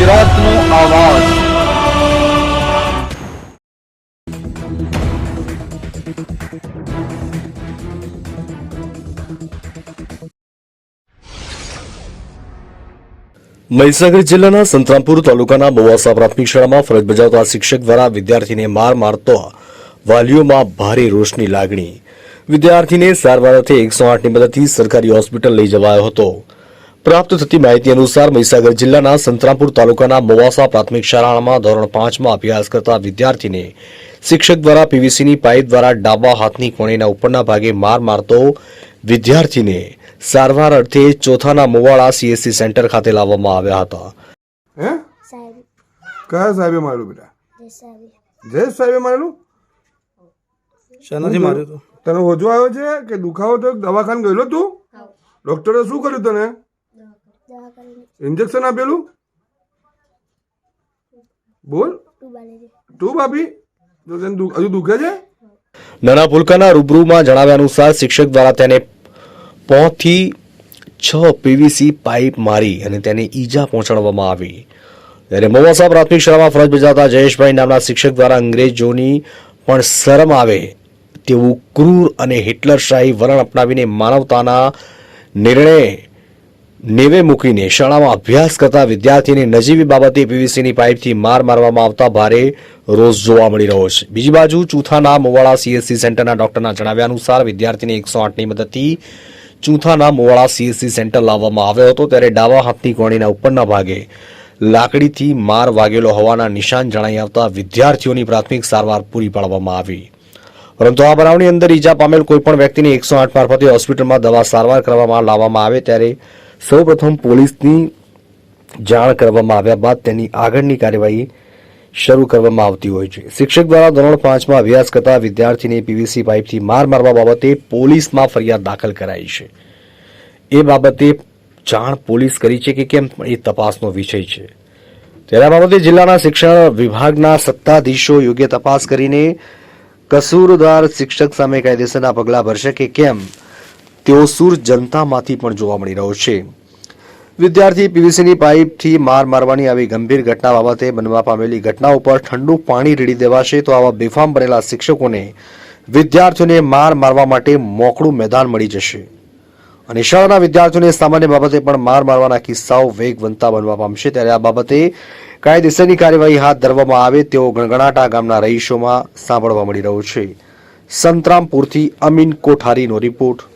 વિરોધનો અવાજ। મહીસાગર જિલ્લાના સંતરામપુર તાલુકાના મોવાસા પ્રાથમિક શાળામાં ફરજ બજાવતા શિક્ષક દ્વારા વિદ્યાર્થીને માર મારતો વાલીઓમાં ભારે રોષની લાગણી। વિદ્યાર્થીને સારવાર અર્થે 108ની મદદથી સરકારી હોસ્પિટલ લઈ જવાયો હતો। પ્રાપ્ત થતી માહિતી અનુસાર મહીસાગર જિલ્લાના સંતરામપુર તાલુકાના મોવાસા પ્રાથમિક શાળામાં ધોરણ 5માં અભ્યાસ કરતા વિદ્યાર્થીને શિક્ષક દ્વારા પીવીસીની પાઇપ દ્વારા ડાબા હાથની કોણીના ઉપરના ભાગે માર મારતો વિદ્યાર્થીને સારવાર અર્થે ચોથાના મોવાડા સીએસસી સેન્ટર ખાતે લાવવામાં આવ્યા હતા। હે સાહેબ કયા સાહેબે માર્યું બેટા? સાહેબ જયેશ સાહેબે મારેલું? શાનાથી માર્યો તો? તને ઓજો આવ્યો છે કે દુખાવો તો દવાખાને ગયેલો તું? ડોક્ટરે શું કર્યું તને? દવા કરીને ઇન્જેક્શન આપેલું? બોલ તું ભાભી તો તને હજુ દુખે છે? નાના ભૂલકાના રૂબરૂમાં જણાવ્યા અનુસાર શિક્ષક દ્વારા તેને 5 થી 6 પીવીસી પાઇપ મારી અને તેને ઈજા પહોંચાડવામાં આવી। ત્યારે મોવાસા પ્રાથમિક શાળામાં ફરજ બજાવતા જયેશભાઈ નામના શિક્ષક દ્વારા અંગ્રેજોની પણ શરમ આવે તેવું ક્રૂર અને હિટલરશાહી વલણ અપનાવીને માનવતાના નિર્ણય નેવે મૂકીને શાળામાં અભ્યાસ કરતા વિદ્યાર્થીને નજીવી બાબતે પીવીસીની પાઇપથી માર મારવામાં આવતા ભારે રોષ જોવા મળી રહ્યો છે। બીજી બાજુ ચૂથાના મોવાડા સીએસસી સેન્ટરના ડોક્ટરના જણાવ્યા અનુસાર વિદ્યાર્થીને 108ની મદદથી ચૂથાના મોવાડા સીએસસી સેન્ટર લાવવામાં આવ્યો હતો। ત્યારે ડાબા હાથની કોણીના ઉપરના ભાગે લાકડીથી માર વાગેલો હોવાના નિશાન જણાઈ આવતા વિદ્યાર્થીઓની પ્રાથમિક સારવાર પૂરી પાડવામાં આવી। પરંતુ આ બનાવની અંદર ઈજા પામેલ કોઈપણ વ્યક્તિને 108 મારફતે હોસ્પિટલમાં દવા સારવાર કરવામાં લાવવામાં આવે ત્યારે સૌપ્રથમ પોલીસની જાણ કરવામાં આવ્યા બાદ તેની આગળની કાર્યવાહી શરૂ કરવામાં આવતી હોય છે। શિક્ષક દ્વારા ધોરણ 5માં અભ્યાસ કરતા વિદ્યાર્થીને પીવીસી પાઇપથી માર મારવા બાબતે પોલીસમાં ફરિયાદ દાખલ કરાઈ છે। એ બાબતે જાણ પોલીસ કરી છે કે કેમ એ તપાસનો વિષય છે। ત્યારે આ બાબતે જિલ્લાના શિક્ષણ વિભાગના સત્તાધીશો યોગ્ય તપાસ કરીને કસૂરદાર શિક્ષક સામે કાયદેસરના પગલાં ભરશે કે કેમ તેવો સૂર જનતામાંથી પણ જોવા મળી રહ્યો છે। વિદ્યાર્થી પીવીસીની પાઇપથી માર મારવાની આવી ગંભીર ઘટના બાબતે બનવા પામેલી ઘટના ઉપર ઠંડુ પાણી રેડી દેવાશે તો આવા બેફામ બનેલા શિક્ષકોને વિદ્યાર્થીઓને માર મારવા માટે મોકળું મેદાન મળી જશે અને શાળાના વિદ્યાર્થીઓને સામાન્ય બાબતે પણ માર મારવાના કિસ્સાઓ વેગવંતા બનવા પામશે। ત્યારે આ બાબતે કાયદેસરની કાર્યવાહી હાથ ધરવામાં આવે તેવો ગણગણાટા ગામના રહીશોમાં સાંભળવા મળી રહ્યો છે। સંતરામપુરથી અમીન કોઠારીનો રિપોર્ટ।